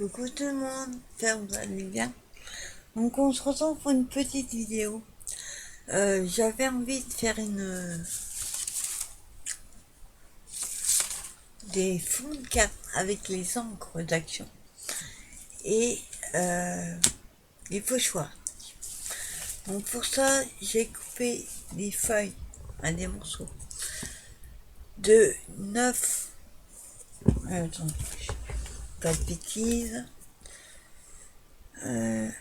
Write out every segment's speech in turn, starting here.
Coucou tout le monde, ça vous allez bien? Donc on se retrouve pour une petite vidéo. J'avais envie de faire des fonds de carte avec les encres d'action et les pochoirs. Donc pour ça j'ai coupé des feuilles à des morceaux de 9 attends, pas de bêtises, 9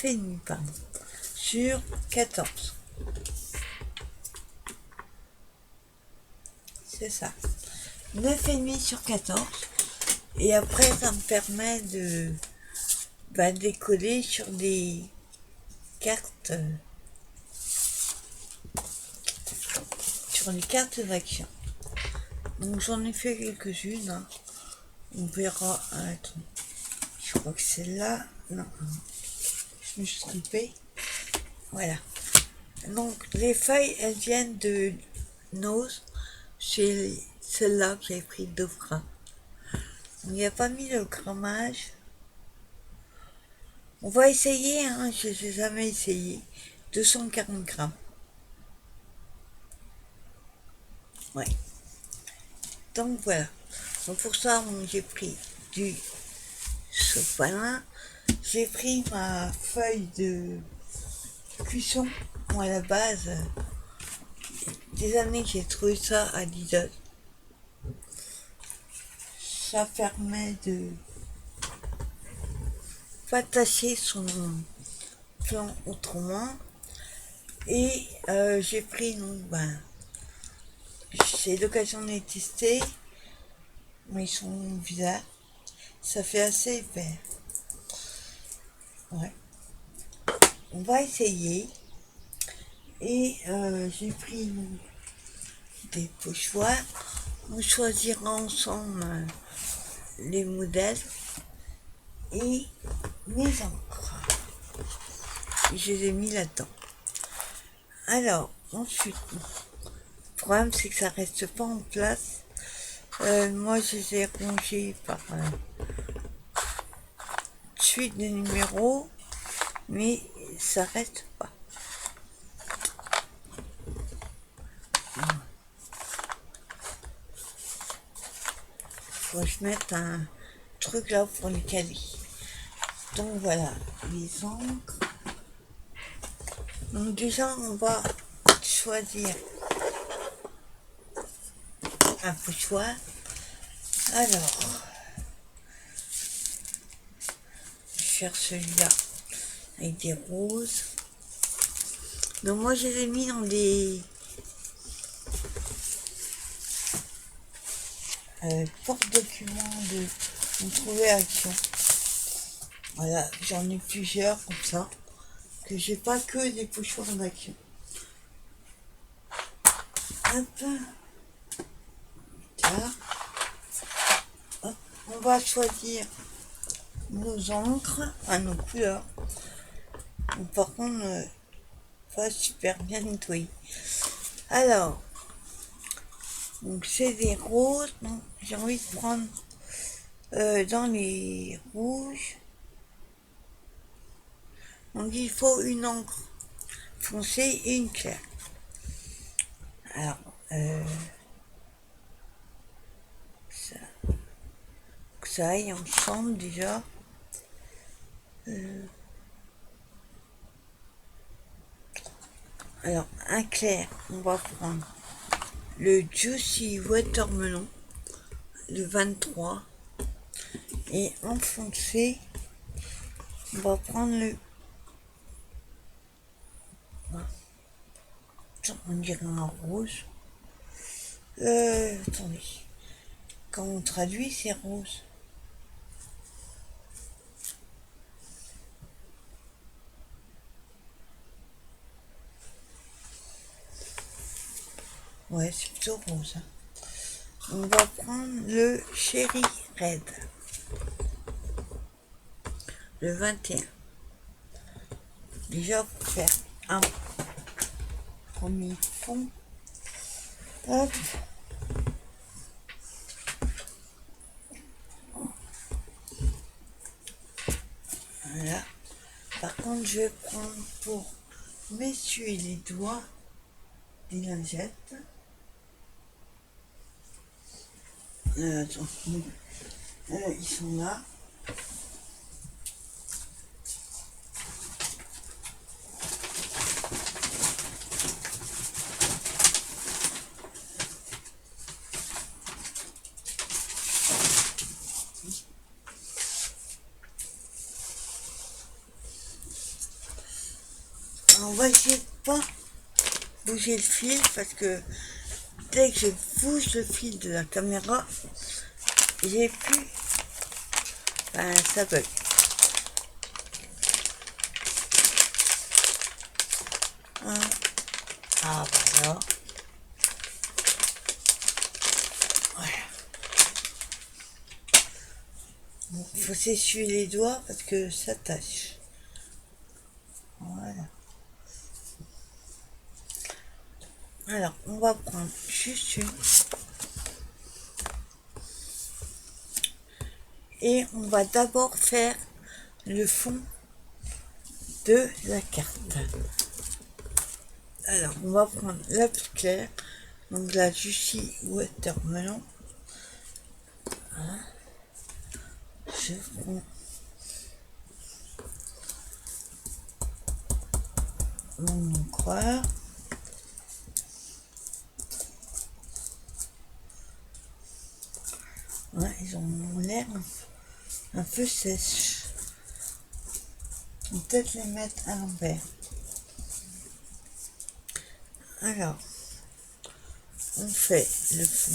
et demi pardon, sur 14. C'est ça. 9,5 sur 14. Et après, ça me permet de décoller sur des cartes, sur les cartes d'action. Donc j'en ai fait quelques-unes. Hein. On verra. Attends. Je crois que c'est là. Non. Je me suis trompée. Voilà. Donc les feuilles, elles viennent de Nose. C'est celle-là que j'ai pris d'Ofra. Il n'y a pas mis le grammage. On va essayer, hein, je n'ai jamais essayé. 240 grammes. Ouais. Donc voilà. Donc pour ça, j'ai pris du sopalin. J'ai pris ma feuille de cuisson. Moi, à la base, des années, j'ai trouvé ça à Lidl. Ça permet de pas tâcher son plan autrement. Et j'ai pris, donc, c'est l'occasion de les tester. Mais ils sont bizarres. Ça fait assez épais. Ouais. On va essayer. Et j'ai pris des pochoirs. On choisira ensemble les modèles et mes encres. Je les ai mis là-dedans. Alors, ensuite, le problème c'est que ça reste pas en place. Moi, je les ai rongés par suite des numéros, mais ça reste pas. Faut que je mette un truc là pour les caler. Donc voilà, les encres. Donc déjà, on va choisir un pochoir. Alors, je vais faire celui-là avec des roses. Donc moi, je les ai mis dans des porte-documents de Trouver Action. Voilà, j'en ai plusieurs comme ça, que j'ai pas que des pochoirs d'action. Hop, là. Hop. On va choisir nos encres, nos couleurs. Donc, par contre, pas super bien nettoyé. Alors, donc c'est des roses. Donc j'ai envie de prendre dans les rouges. Donc il faut une encre foncée et une claire. Alors, que ça aille ensemble déjà. Alors, un clair, on va prendre le Juicy Watermelon, le 23. Et en foncé, on va prendre le... On dirait un rose. Attendez. Quand on traduit, c'est rose. Ouais, c'est plutôt rose. Hein. On va prendre le Cherry Red. Le 21. Déjà, pour faire un premier fond. Hop. Par contre, je vais prendre pour m'essuyer les doigts des lingettes. Attends, ils sont là. On va essayer de pas bouger le fil parce que dès que je bouge le fil de la caméra, j'ai plus, ben ça bug. Hein. Ah voilà. Voilà. Bon, il faut s'essuyer les doigts parce que ça tâche. Voilà. Alors, on va prendre juste une. Et on va d'abord faire le fond de la carte. Alors, on va prendre la plus claire. Donc la Juicy Watermelon. Voilà. Je prends mon encreur. Ouais, ils ont l'air un peu sèches. On peut peut-être les mettre à l'envers. Alors, on fait le fond.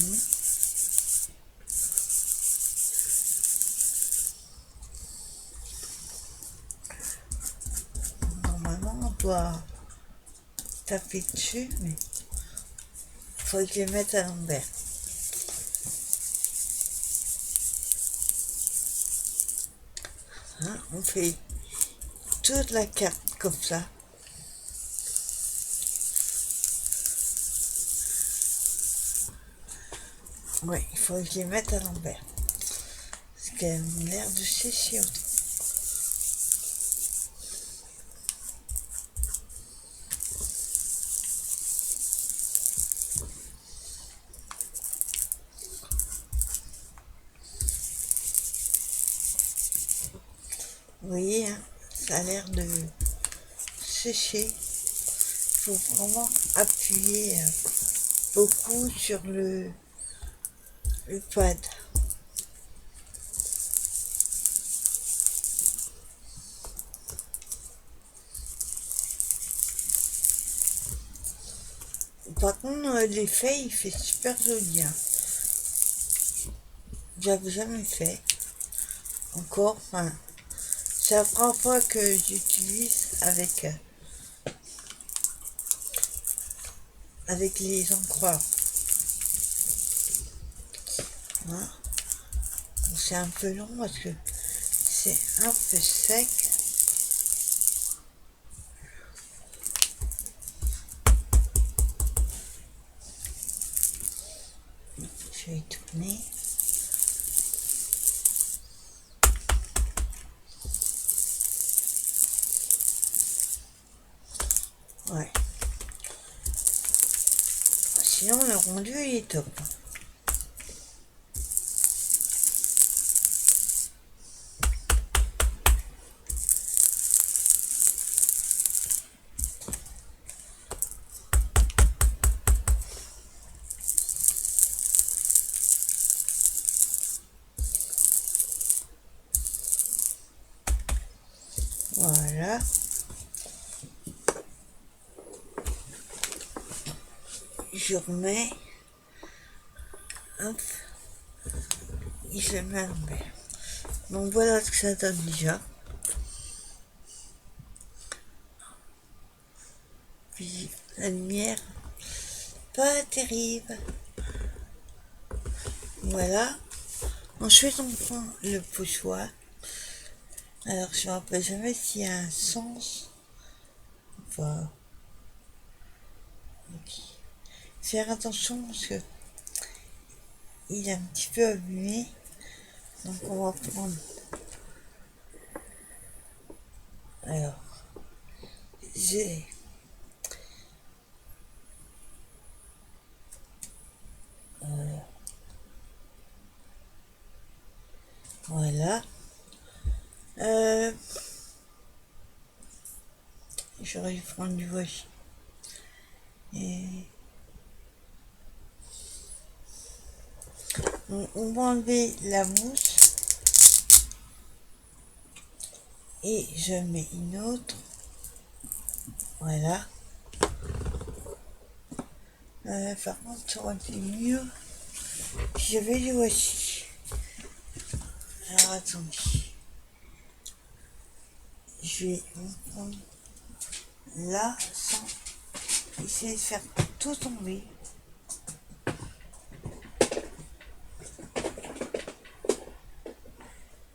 Normalement, on doit taper dessus, mais il faut que je les mette à l'envers. Hein, on fait toute la carte comme ça. Ouais, il faut que je les mette à l'envers. Parce qu'elles ont l'air de sécher. Vous voyez, hein, ça a l'air de sécher. Il faut vraiment appuyer beaucoup sur le pad. Par contre, l'effet, il fait super joli. Hein. J'avais jamais fait encore. Enfin, c'est la première fois que j'utilise avec les encreurs. Hein. C'est un peu long parce que c'est un peu sec. Je vais tourner. Ouais. Sinon, le rendu, il est top. Voilà. Je remets. Hop. Et je mets à l'envers. Donc voilà ce que ça donne déjà. Puis la lumière, pas terrible. Voilà. Ensuite on prend le pochoir. Alors je ne me rappelle jamais s'il y a un sens. Enfin. Okay. Faire attention parce que il est un petit peu abîmé. Donc on va prendre. Alors. j'ai voilà. Euh, J'aurais dû prendre du washi. Et on va enlever la mousse et je mets une autre. Voilà. Par contre, ça aurait été mieux si j'avais du washi. Alors attendez. Je vais en prendre là sans essayer de faire tout tomber.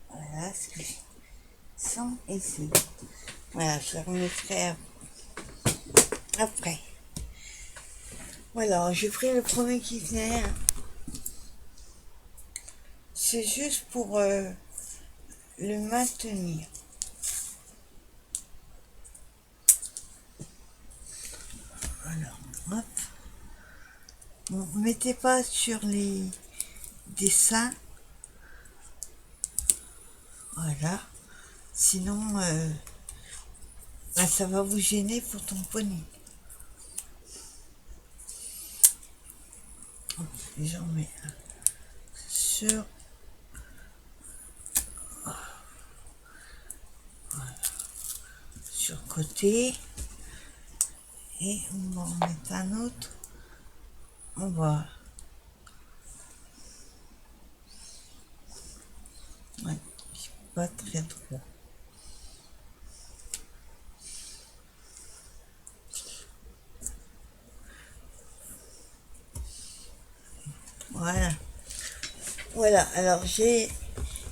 Voilà ce que j'ai. Sans essayer. Voilà, je la remettrai après. Voilà, j'ai pris le premier qui venait. C'est juste pour le maintenir. Alors, hop. Bon, mettez pas sur les dessins. Voilà. Sinon, bah, ça va vous gêner pour tamponner. J'en mets un sur le côté. Et on va en mettre un autre. On va. Ouais, pas très droit. Voilà. Voilà, alors j'ai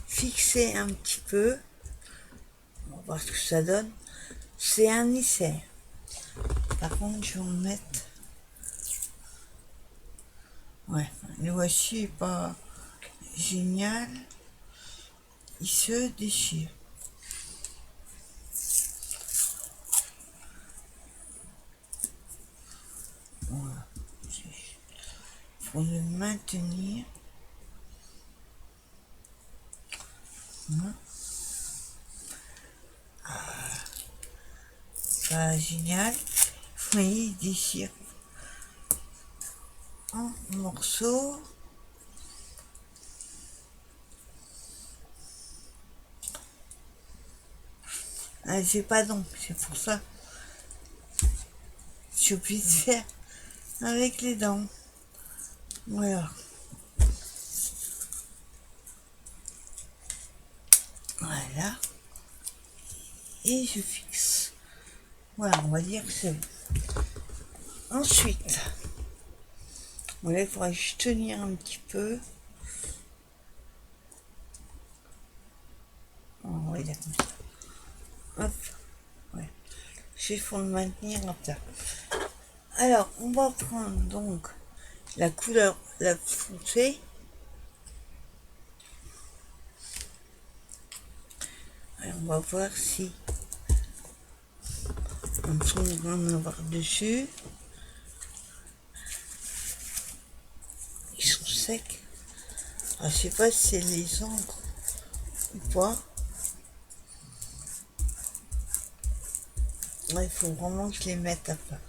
fixé un petit peu. On va voir ce que ça donne. C'est un icère. Par contre, je vais en mettre. Ouais, le washi est pas génial. Il se déchire. Voilà. Pour le maintenir. Voilà. Pas génial. Vous voyez, il déchire en morceaux. Ah, j'ai pas d'ongles, c'est pour ça. Je suis obligée de faire avec les dents. Voilà. Voilà. Et je fixe. Voilà, on va dire que c'est bon. Ensuite, voilà, il faudra juste tenir un petit peu. On va dire comme ça. Hop. Ouais. Juste pour le maintenir comme ça. Alors, on va prendre donc la couleur, la foncée. Alors, on va voir si on va en avoir dessus. Ils sont secs. Alors, je sais pas si c'est les encres ou pas. Ouais, il faut vraiment que je les mette à plat.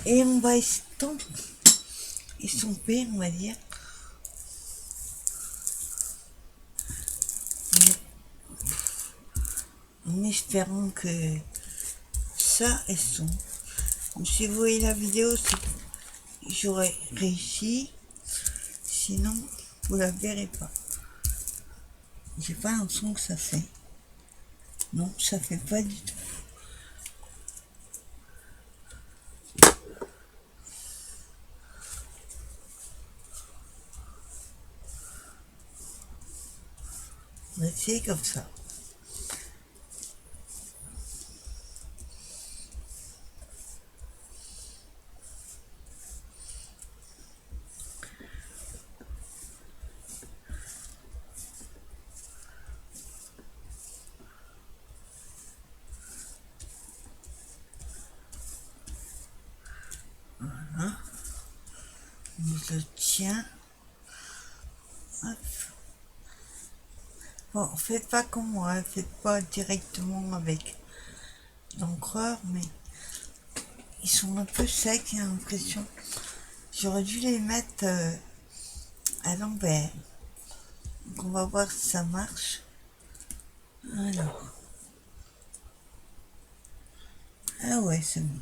Et on va estomper, on va dire. En espérant que ça estompe. Donc, si vous voyez la vidéo, j'aurais réussi. Sinon, vous la verrez pas. J'ai pas l'impression que ça fait. Non, ça fait pas du tout. On va essayer comme ça. le tiens. Hop. Bon, faites pas comme moi, hein, faites pas directement avec l'encreur, mais ils sont un peu secs, j'ai l'impression. J'aurais dû les mettre à l'envers. Donc on va voir si ça marche. Alors. Ah ouais, c'est bon.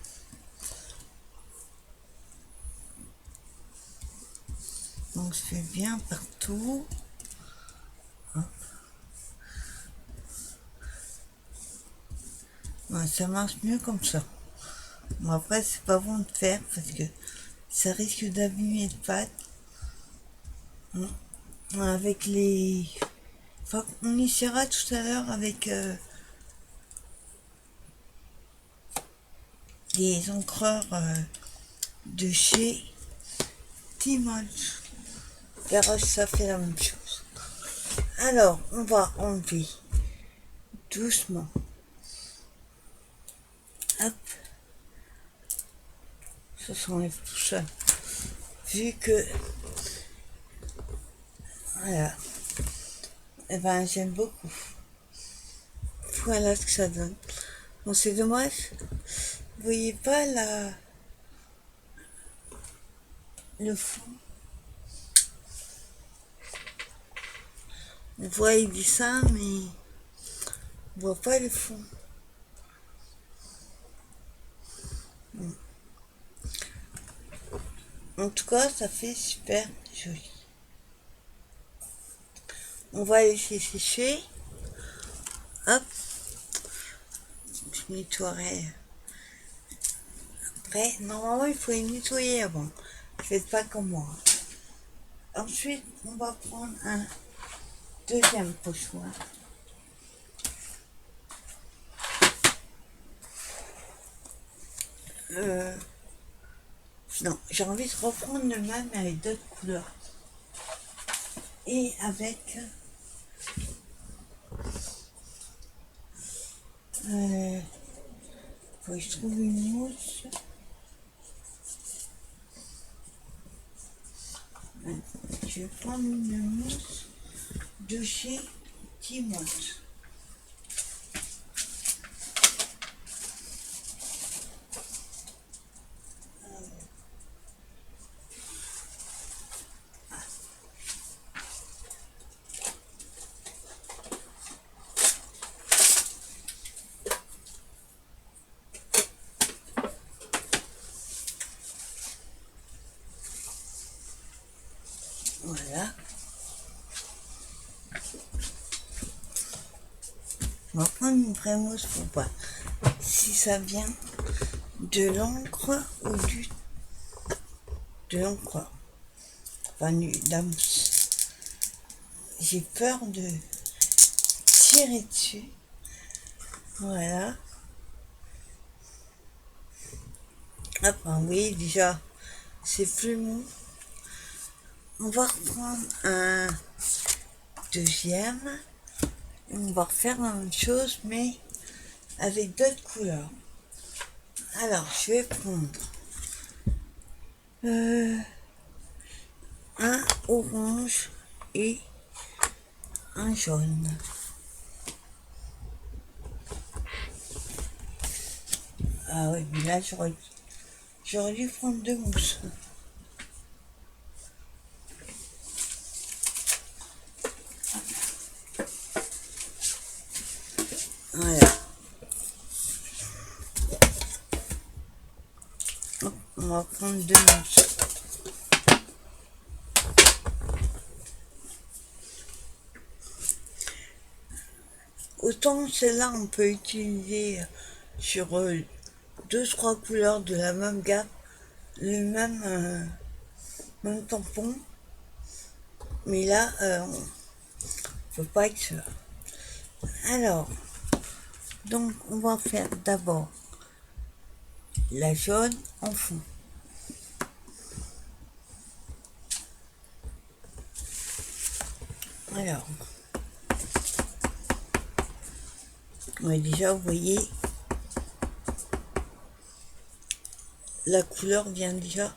Donc je fais bien partout. Hop. Ouais, ça marche mieux comme ça. Bon, après, c'est pas bon de faire parce que ça risque d'abîmer le pâte. Avec les... Enfin, on essaiera tout à l'heure avec les encreurs de chez Timoch. Garage, ça fait la même chose. Alors, on va enlever doucement. Hop. Ça s'enlève tout seul. Vu que... Voilà. Eh ben, j'aime beaucoup. Voilà ce que ça donne. Bon, c'est dommage. Vous voyez pas le fond. On voit il dit ça, mais on voit pas le fond. En tout cas, ça fait super joli. On va laisser sécher. Hop. Je nettoierai après. Normalement, il faut les nettoyer avant. Faites pas comme moi. Ensuite, on va prendre un deuxième pochoir. Non, j'ai envie de reprendre le même avec d'autres couleurs. Et avec faut que je trouve une mousse. Je vais prendre une mousse de chez Timoch. Voilà. On va prendre une vraie mousse pour voir si ça vient de l'encre ou de l'encre. Enfin, de la mousse. J'ai peur de tirer dessus. Voilà. Hop, oui, déjà, c'est plus mou. On va reprendre un deuxième. On va refaire la même chose, mais avec d'autres couleurs. Alors, je vais prendre un orange et un jaune. Ah oui, mais là, j'aurais dû prendre deux mousses. Voilà. Hop, on va prendre deux mousses. Autant celle-là, on peut utiliser sur deux, trois couleurs de la même gamme, le même tampon. Mais là, on peut pas être sûr. Alors, donc on va faire d'abord la jaune en fond. Alors, ouais, déjà, vous voyez, la couleur vient déjà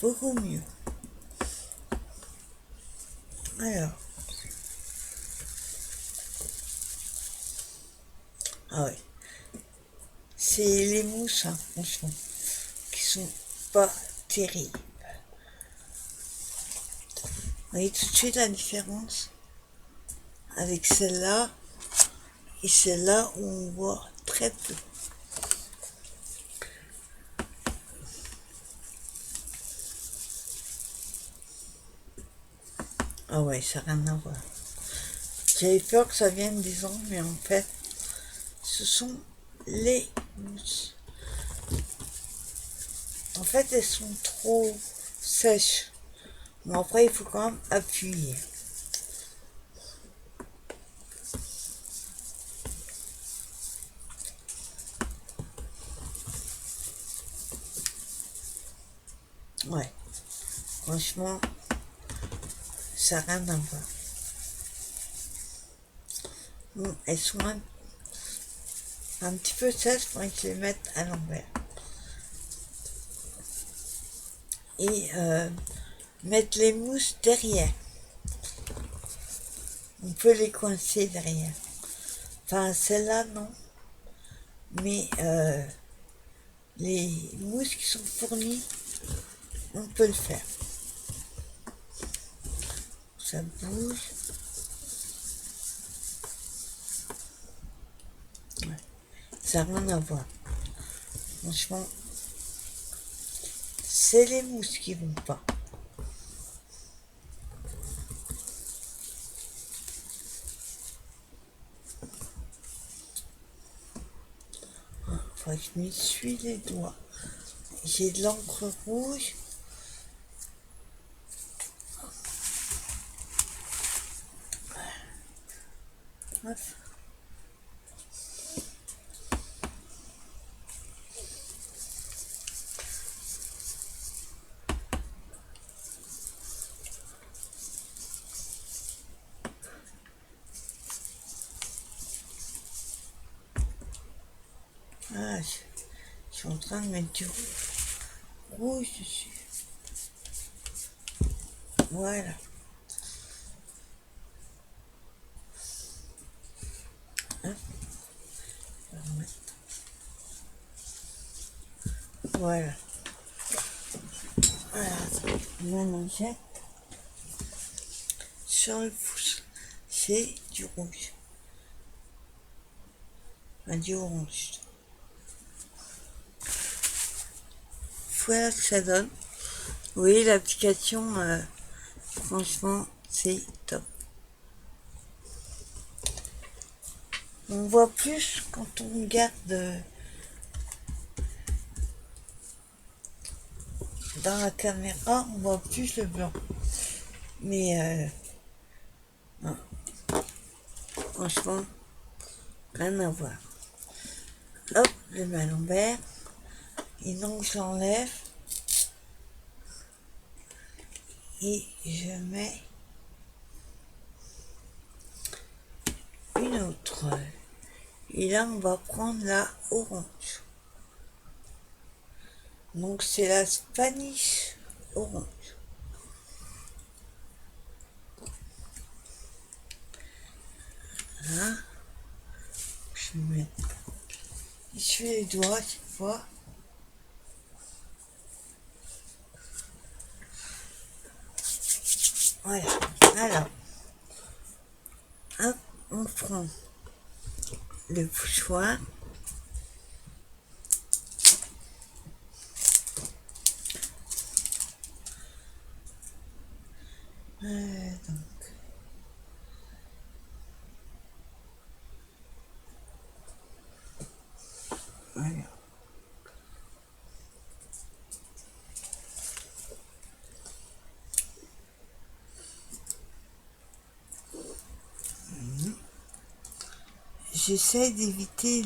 beaucoup mieux. Alors, ah ouais, c'est les mousses, hein, franchement, qui sont pas terribles. Vous voyez tout de suite la différence avec celle-là et celle-là où on voit très peu. Ah ouais, ça n'a rien à voir. J'avais peur que ça vienne des angles, mais en fait, ce sont les mousses. En fait, elles sont trop sèches. Mais après, il faut quand même appuyer. Ouais, franchement, ça n'a rien à voir. Bon, elles sont un petit peu sèches quand ils se les mettent à l'envers. Et mettre les mousses derrière. On peut les coincer derrière. Enfin, celle-là, non. Mais les mousses qui sont fournies, on peut le faire. Ça bouge. Ouais. Ça n'a rien à voir. Franchement, c'est les mousses qui vont pas. Faut que je m'essuie les doigts. J'ai de l'encre rouge. Hop. Ah, je suis en train de mettre du rouge dessus. Voilà. Hop. Voilà. Voilà. Maintenant, j'ai sur le pouce, c'est du rouge. Enfin, du orange. Voilà ce que ça donne. Vous voyez l'application, franchement, c'est top. On voit plus quand on regarde dans la caméra, on voit plus le blanc. Mais non, franchement, rien à voir. Hop, je le mets à l'envers. Et donc je l'enlève. Et je mets une autre. Et là, on va prendre la orange. Donc c'est la Spanish orange. Là, je mets. Je suis les doigts cette fois. Voilà. Alors, hop, on prend le pochoir. Donc, voilà. J'essaie d'éviter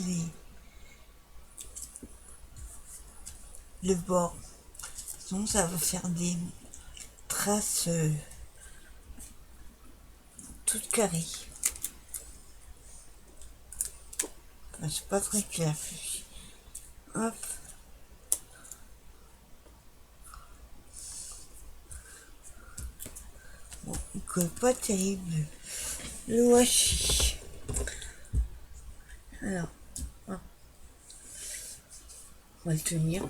le bord. Sinon, ça va faire des traces toutes carrées. Enfin, c'est pas très clair. Hop. Bon, donc pas terrible le washi. Alors, on va le tenir.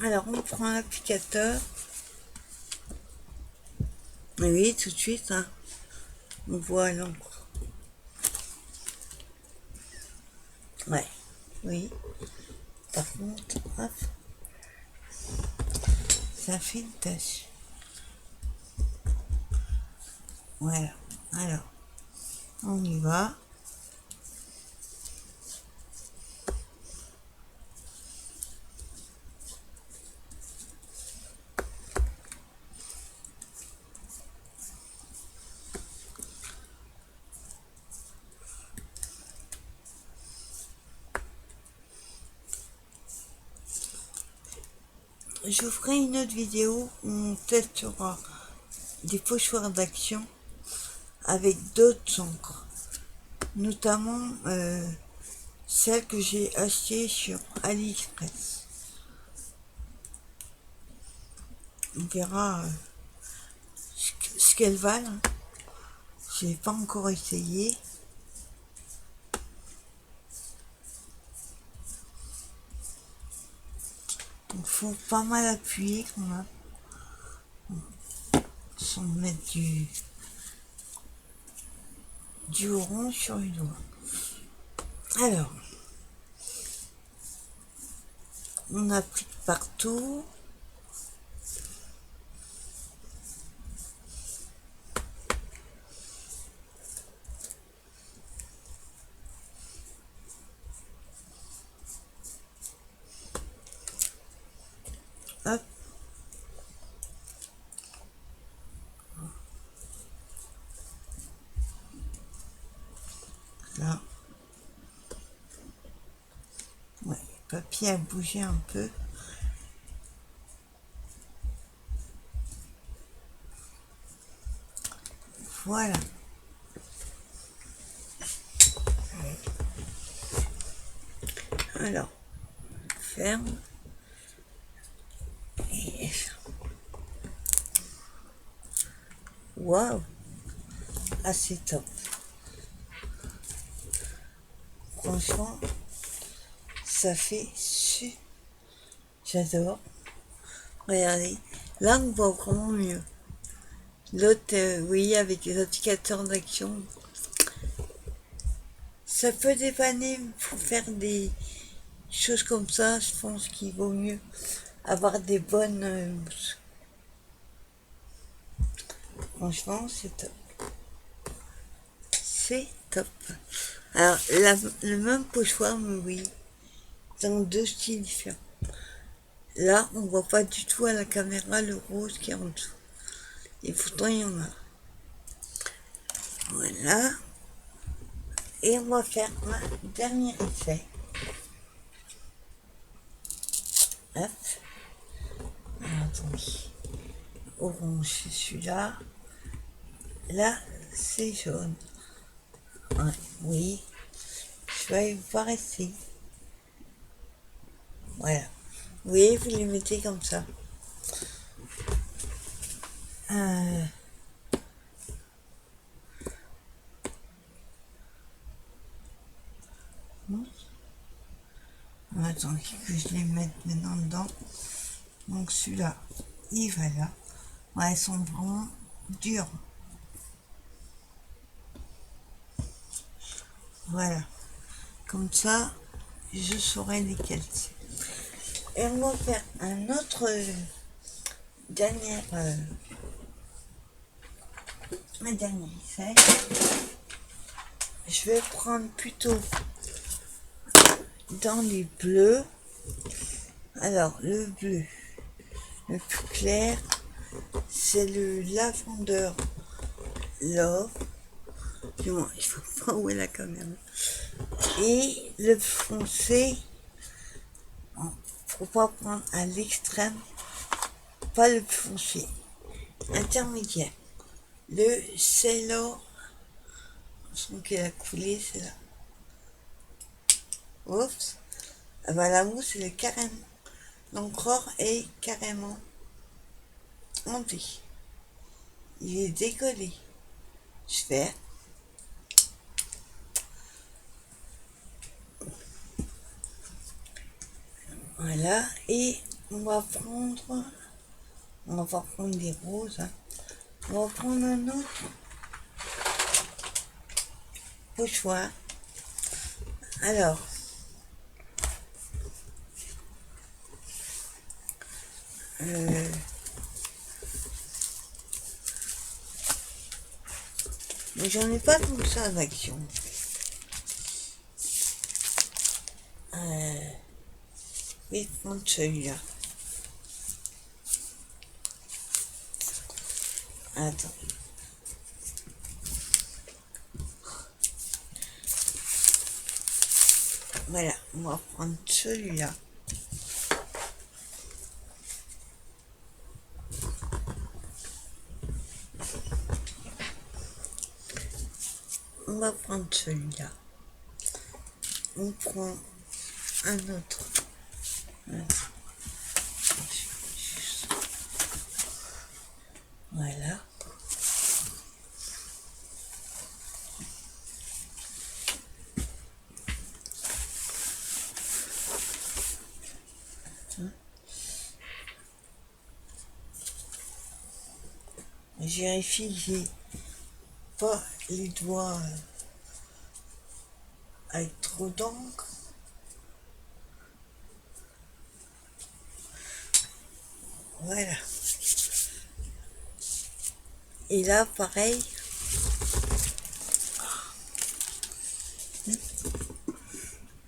Alors on prend l'applicateur. Oui, tout de suite, hein, on voit l'encre. Ouais, oui. Par contre, hop, ça fait une tache. Voilà. Alors, on y va. Je ferai une autre vidéo où on testera des pochoirs d'action avec d'autres encres, notamment celles que j'ai achetées sur AliExpress. On verra ce qu'elles valent. Hein. Je n'ai pas encore essayé. Il faut pas mal appuyer quand même. Sans mettre du orange sur les doigts. Alors, on applique partout. Hop. Là. Ouais, le papier a bougé un peu. Voilà. Alors, ferme. Et... Waouh! Ah, c'est top. Franchement, ça fait su. J'adore. Regardez. Là, on voit vraiment mieux. L'autre, oui, avec les indicateurs d'action. Ça peut dépanner pour faire des choses comme ça. Je pense qu'il vaut mieux avoir des bonnes mousses. Franchement, c'est top. C'est top. Alors, le même pochoir, mais oui, dans deux styles différents. Là, on voit pas du tout à la caméra le rose qui est en dessous. Et pourtant, il y en a. Voilà. Et on va faire un dernier essai. Hop. Alors, attendez. Orange, c'est celui-là. Là, c'est jaune. Ouais, oui. Je vais voir ici. Voilà. Oui, vous les mettez comme ça. Attendez que je les mette maintenant dedans. Donc celui-là, il va là. Ouais, elles sont vraiment dures. Voilà. Comme ça, je saurai lesquels c'est. Et on va faire un autre dernier essai. Je vais prendre plutôt dans les bleus. Alors, le bleu, le plus clair, c'est le lavender love. Du moins, il faut pas où est la caméra. Et le foncé, faut pas prendre à l'extrême, pas le plus foncé, intermédiaire. Le Sailor, son qu'il a coulé, c'est là. Oups. Ah bah, la mousse, elle est carrément, l'encreur est carrément montée. il est décollé. Je fais. Voilà, et on va prendre des roses, hein. On va prendre un autre pochoir. Alors, mais j'en ai pas tout ça d'action. Je vais prendre celui-là. Attends. Voilà, on va prendre celui-là. On va prendre celui-là. On prend un autre. Voilà. Je vérifie que j'ai pas les doigts avec trop d'encre. Voilà. Et là, pareil.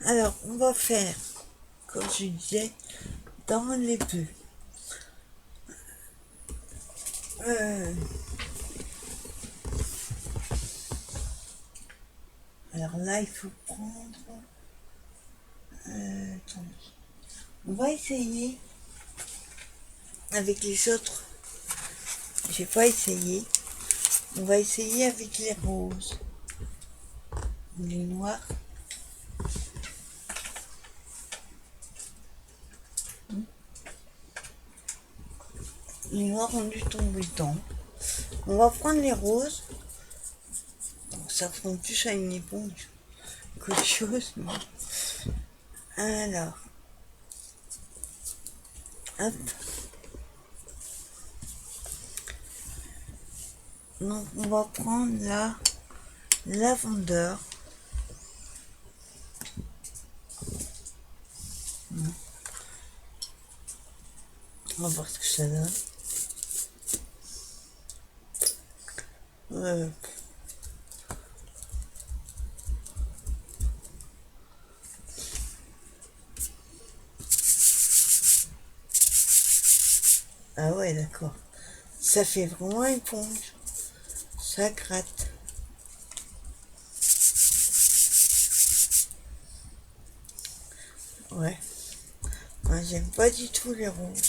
Alors, on va faire, comme je disais, dans les bleus. Alors là, il faut prendre... attendez. On va essayer avec les autres. J'ai pas essayé. On va essayer avec les roses. Les noirs. Les noirs ont dû tomber dedans. On va prendre les roses. Bon, ça ressemble plus à une éponge qu'autre chose. Mais... alors. Hop. Donc on va prendre la lavandeur. On va voir ce que ça donne. Ah ouais, d'accord. Ça fait vraiment éponge. Ça gratte. Ouais. Moi, j'aime pas du tout les roses.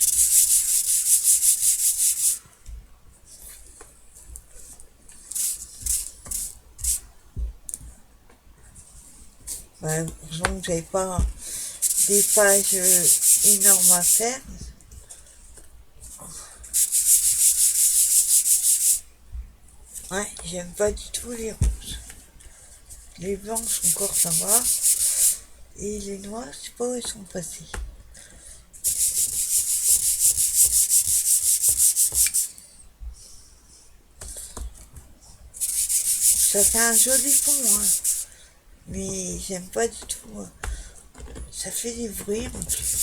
Bah, donc, j'avais pas des pages énormes à faire. Ouais, j'aime pas du tout les roses. Les blanches encore ça va. Et les noirs, je sais pas où ils sont passés. Ça fait un joli fond, hein. Mais j'aime pas du tout. Hein. Ça fait des bruits en plus.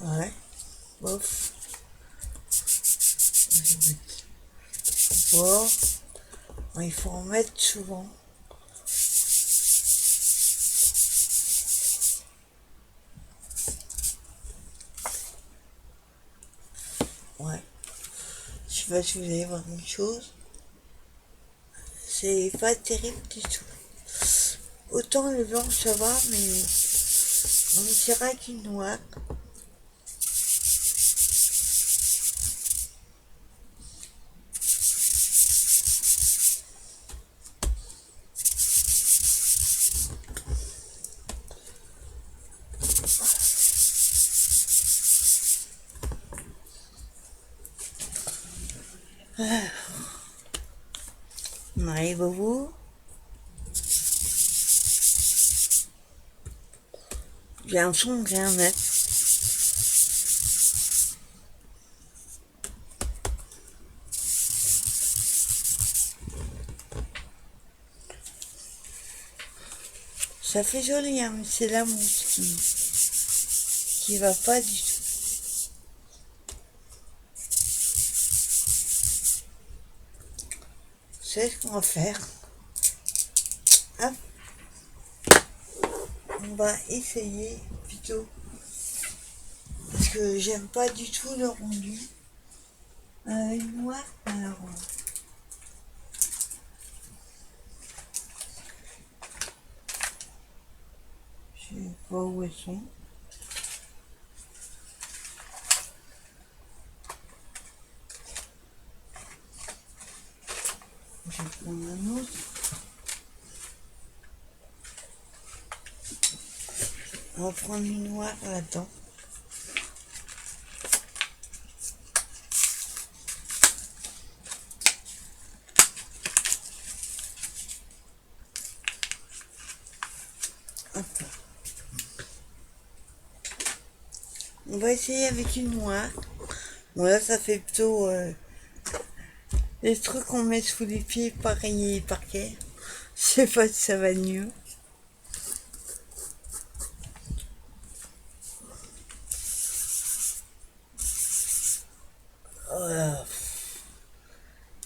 Ouais. Bof. Bon. Il faut en mettre souvent. Ouais. Je sais pas si vous allez voir une chose. C'est pas terrible du tout. Autant le blanc ça va, mais on dirait qu'une noire. On arrive au bout. J'ai un son bien net. Ça fait joli, hein, mais c'est la mousse qui va pas du tout. C'est ce qu'on va faire. Hop. On va essayer plutôt. Parce que j'aime pas du tout le rendu. Une noix, alors. Je sais pas où elles sont. Je vais prendre un autre. On va prendre une noix là-dedans. Hop. On va essayer avec une noix. Bon là ça fait plutôt les trucs qu'on met sous les pieds, pareil parquet. Je sais pas si ça va mieux.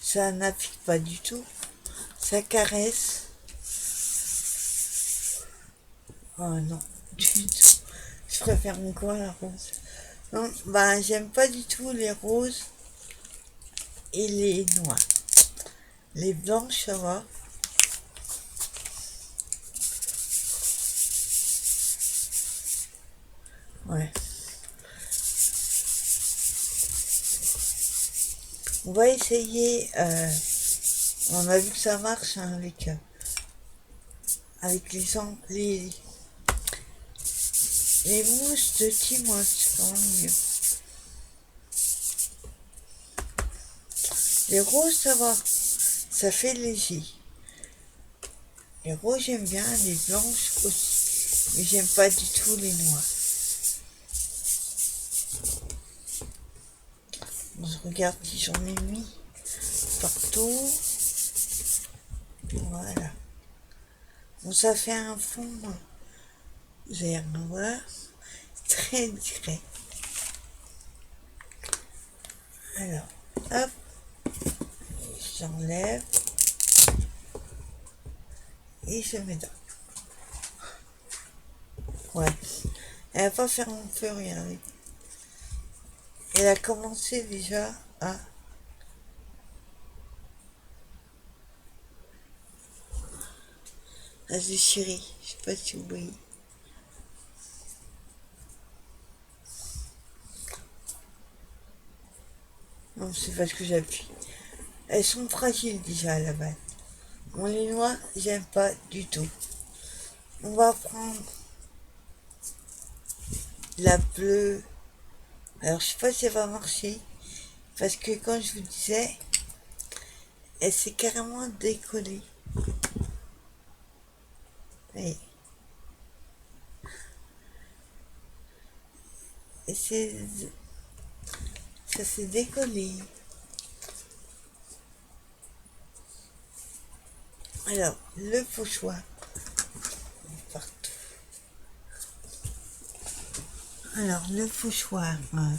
Ça n'applique pas du tout. Ça caresse. Oh non, du tout. Je préfère encore la rose. Non, bah j'aime pas du tout les roses et les noirs. Les blanches, ça va. Ouais. On va essayer. On a vu que ça marche hein, avec les mousses de Timoth, c'est quand même mieux. Les roses, ça va. Ça fait léger. Les roses, j'aime bien. Les blanches aussi. Mais j'aime pas du tout les noirs. Bon, je regarde si j'en ai mis partout. Voilà. Bon, ça fait un fond vert noir. Très discret. Alors, hop. J'enlève. Et je mets dedans. Ouais. Elle va pas faire mon feu, regardez. Elle a commencé déjà à se déchirer. Je sais pas si vous voyez. Non, c'est parce que j'appuie. Elles sont fragiles déjà à la base. Bon, les noix, j'aime pas du tout. On va prendre la bleue. Alors, je sais pas si elle va marcher. Parce que quand je vous disais, elle s'est carrément décollée. Et ça s'est décollé. Alors, le pochoir. Partout. Alors, le pochoir. Voilà.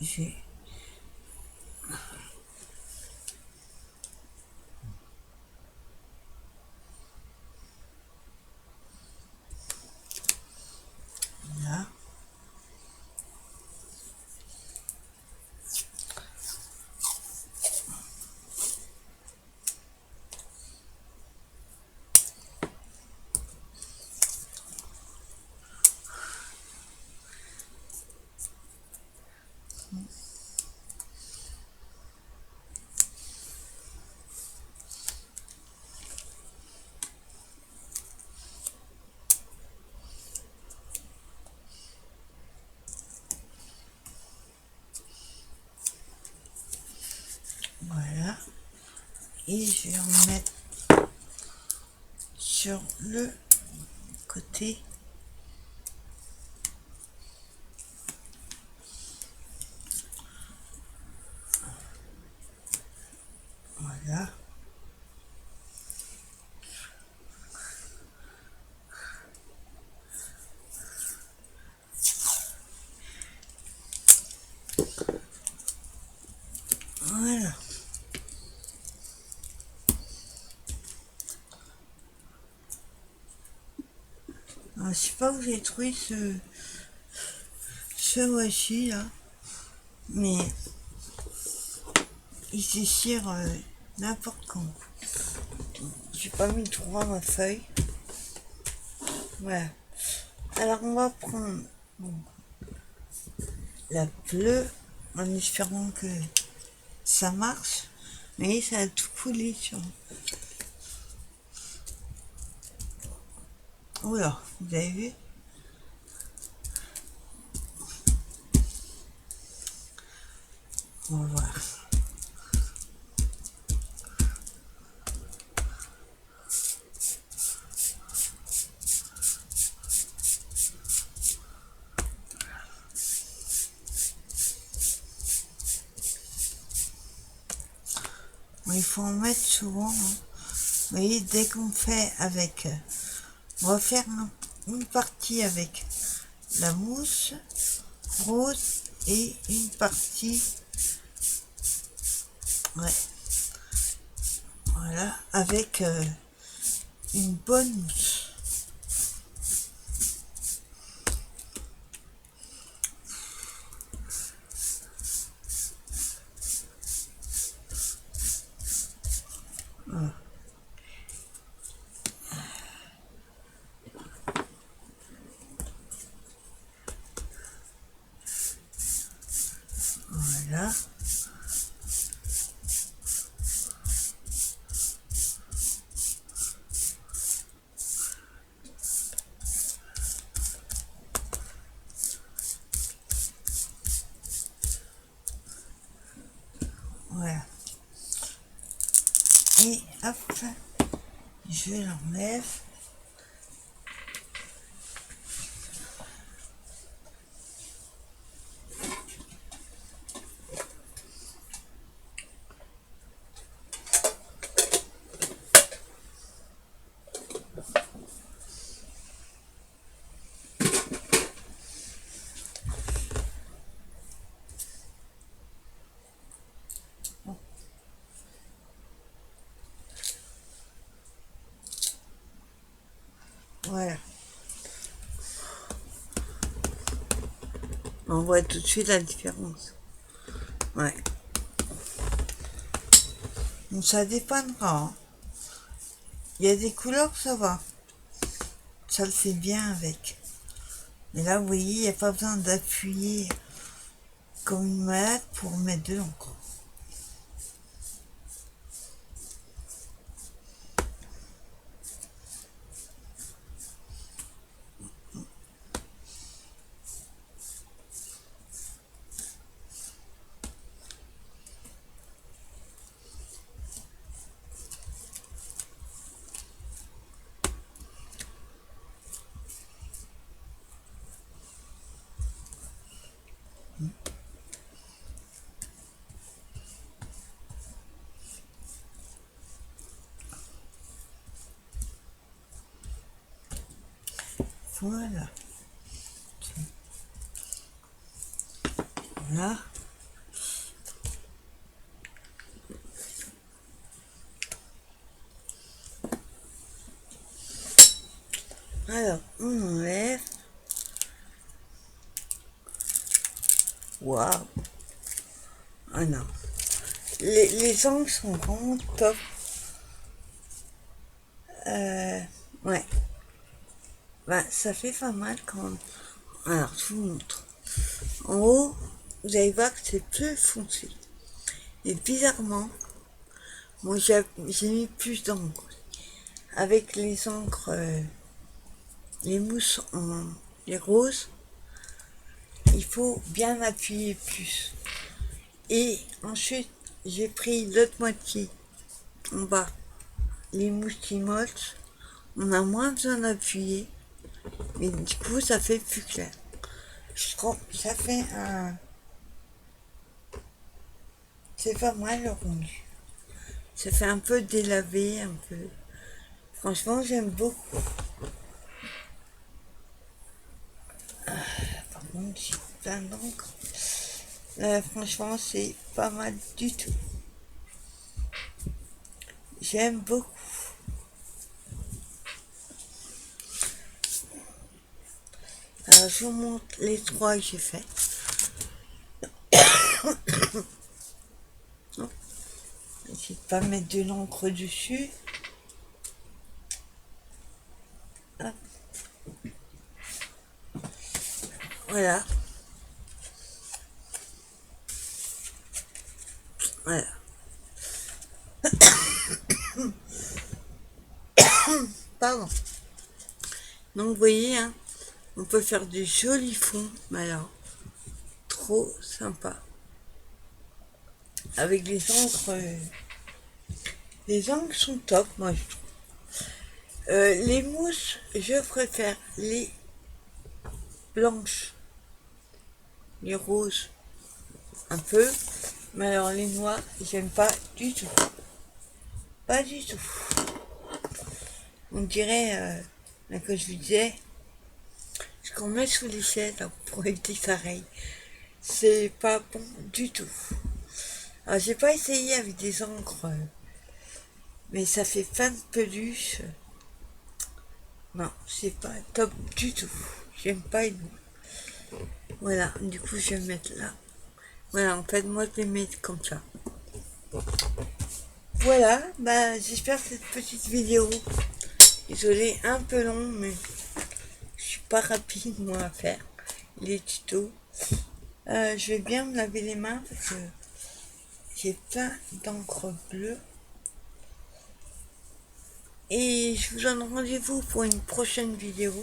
J'ai là. et je vais en mettre sur le côté. Voilà. Voilà. Alors, je sais pas où j'ai trouvé ce washi là, mais il s'échire n'importe quand. J'ai pas mis trop à ma feuille. Voilà. Alors on va prendre la bleue en espérant que ça marche. Mais ça a tout coulé sur. Oula, vous avez vu? On va voir. Il faut en mettre souvent. Hein. Vous voyez, dès qu'on fait avec... on va faire une partie avec la mousse rose et une partie... ouais. Voilà, avec une bonne mousse. Voilà. Voilà. Voilà. Et hop, je l'enlève. Voilà. On voit tout de suite la différence. Ouais. Donc ça dépendra. Hein. Il y a des couleurs, ça va. Ça le fait bien avec. Mais là, vous voyez, il n'y a pas besoin d'appuyer comme une malade pour mettre de l'encre. Voilà. Voilà. Alors, on enlève. Waouh. Ah non. Les ongles sont vraiment top. Ouais. Bah, ça fait pas mal quand même. Alors, je vous montre. En haut, vous allez voir que c'est plus foncé. Et bizarrement, moi j'ai mis plus d'encre. Avec les encres, les mousses les roses, il faut bien appuyer plus. Et ensuite, j'ai pris l'autre moitié en bas les mousses qui mollent, on a moins besoin d'appuyer, mais du coup ça fait plus clair. Je trouve ça fait un... C'est pas mal le rendu. Ça fait un peu délavé, un peu... Franchement, j'aime beaucoup. Par contre, j'ai plein d'encre. Franchement, c'est pas mal du tout. J'aime beaucoup. Alors, je vous montre les 3 que j'ai fait. J'essaie de pas mettre de l'encre dessus. Hop. Voilà. Voilà. Pardon. Donc, vous voyez, hein, on peut faire de jolis fonds. Mais alors, trop sympa. Avec les encres. Les encres sont top, moi je trouve. Les mousses, je préfère les blanches, les roses, un peu. Mais alors les noires, j'aime pas du tout. Pas du tout. On dirait, que je vous disais, ce qu'on met sous les chaises pour éviter que ça raye. C'est pas bon du tout. Alors j'ai pas essayé avec des encres, mais ça fait fin de peluche. Non, c'est pas top du tout. J'aime pas les noix. Voilà, du coup je vais mettre là. Voilà, en fait moi je vais mettre comme ça. Voilà, bah j'espère que cette petite vidéo, désolé, un peu long, mais je suis pas rapide moi à faire les tutos. Je vais bien me laver les mains parce que j'ai plein d'encre bleue. Et je vous donne rendez-vous pour une prochaine vidéo.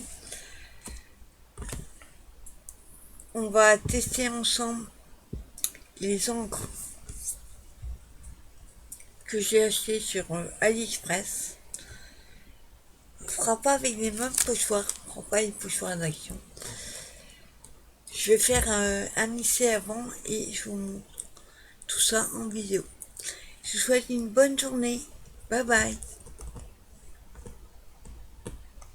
On va tester ensemble les encres que j'ai acheté sur AliExpress. On fera pas avec les mêmes pochoirs, on prend pas les pochoirs d'action. Je vais faire un essai avant et je vous montre tout ça en vidéo. Je vous souhaite une bonne journée. Bye bye.